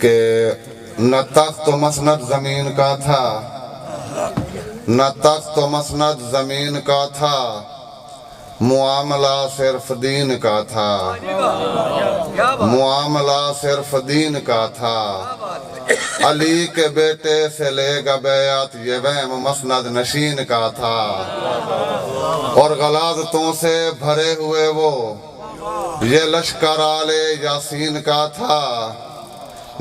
कि न तख्त तो मसनद ज़मीन का था, न तख्त तो मसनद ज़मीन का था, मुआमला सिर्फ दीन का था, मुआमला सिर्फ दीन का था। अली के बेटे से लेगा बैत ये वहम मसनद नशीन का था। और गलाजतों से भरे हुए वो ये लश्कर आले यासीन का था।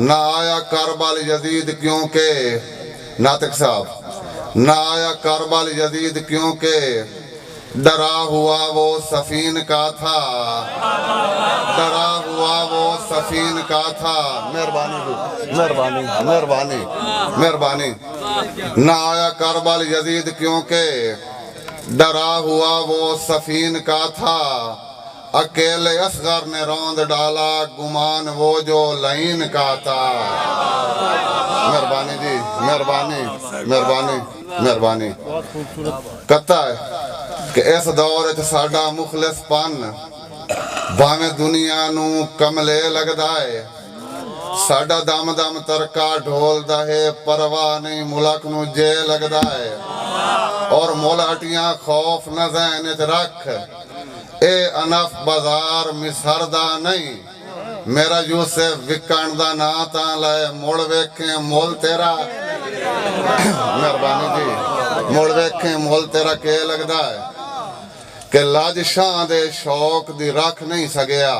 ना आया करबल यजीद क्योंकि नातिक साहब, ना आया करबल यजीद क्योंकि डरा हुआ वो सफीन का था, डरा हुआ वो सफीन का था। मेहरबानी मेहरबानी मेहरबानी मेहरबानी। ना आया करबल यजीद क्योंकि डरा हुआ वो सफीन का था। अकेले असगर ने रौंद डाला गुमान वो जो लाइन का था। मेहरबानी जी, मेहरबानी मेहरबानी मेहरबानी। कहता है कि इस दौर च साडा मुखलिसपन भावें दुनिया नू कमले लगदा है। साडा दम दम तरका ढोलदा है, परवाह नहीं मुल्क नू जे लगदा है। और मुल हटियां खौफ न ज़हन च रख, ए अनफ बाजार मिसरदा नहीं। मेरा यूसुफ विकण दा ना तां लै, मुड़ वेखे मुल तेरा। मेहरबानी जी, मुड़ वेखे मुल तेरा के लगदा है कि लाजिशां दे शौक दी रख नहीं सकिया।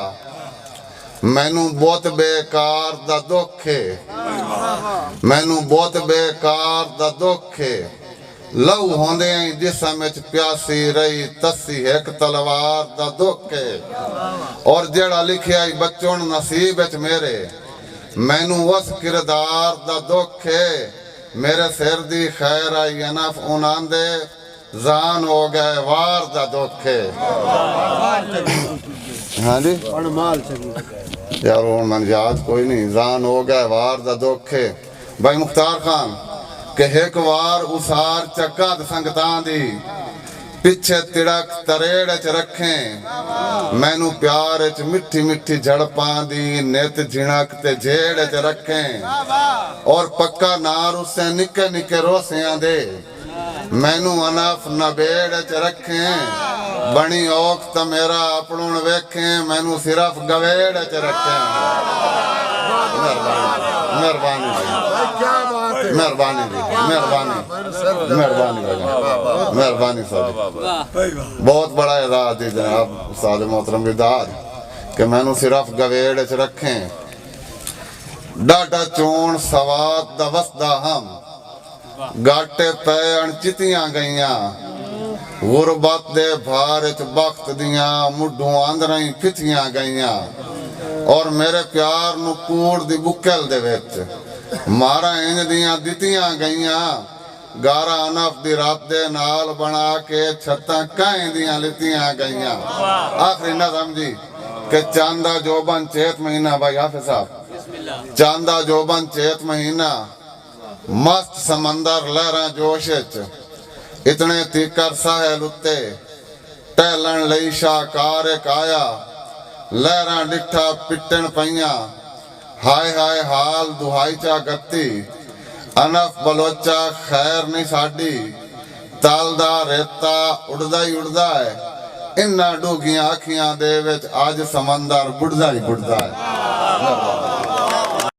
मैनू बहुत बेकार दा दुख है, मैनू बहुत बेकार दा दुख है। लहू होंदे जिसम विच प्यासी रही तसी एक तलवार दा दुख है। और जेड़ा लिखिया बच्चों नसीब विच मेरे, मैनू उस किरदार दा दुख है। मेरे सिर दी खैर आई अनफ उनांदे, जान हो गए वार दा दुख है। हाँ जी यार मन याद कोई नहीं, जान हो गए वार दा दुख है। भाई मुख्तार खान के एक वार उसार चक्का संगतां दी पिछे तिड़क तरेड़ च रखें। मैनू प्यार च मिठी मिठी झड़पां दी नित झिणक ते जेड़ च रखें। और पक्का नार उसे निके निके रोसियां दे, मैनू अनफ नबेड़ च रखें। बनी औख त मेरा अपनून वेखें, मैनू सिर्फ गवेड़ च रखें। मेहरबानी मेहरबानी मेहरबानी मेहरबानी मेहरबानी मेहरबानी साहब, बहुत बड़ा एजाज दी जनाब उस्ताद मोहतरम विदाद कि मैनू सिर्फ गवेड़ च रखें। डाटा चोण सवाद दा वसदा हम, गाटे पै अणचितियां गईयां। गुरबत दे भार च बख्त दियां मुड्ढों आंदरां ही फिथियां गईयां। और मेरे प्यार नू कूड़ दी बुक्कल दे विच मारा इंज दियां दितियां गईयां। गारा अनफ दी रात दे नाल बना के छत्तां काएं दियां लितियां गईयां। आखिरी नज़म जी कि चांदा जोबन चेत महीना, भाई हाफिज़ साहब, चांदा जोबन चेत महीना, मस्त समंदर लहरां जोश च, इतने तीकर साहिल उत्ते टहलन लई शाहकार एक आया। लहरां डिठा पिटन पईयां, हाय हाय हाल दुहाई चा गत्ती। अनफ बलोचा खैर नहीं साडी, तलदा रेता उड़दा ही उड़दा है। इन्ना डूगियां अखियां दे विच अज समंदर बुड़दा ही बुड़दा है।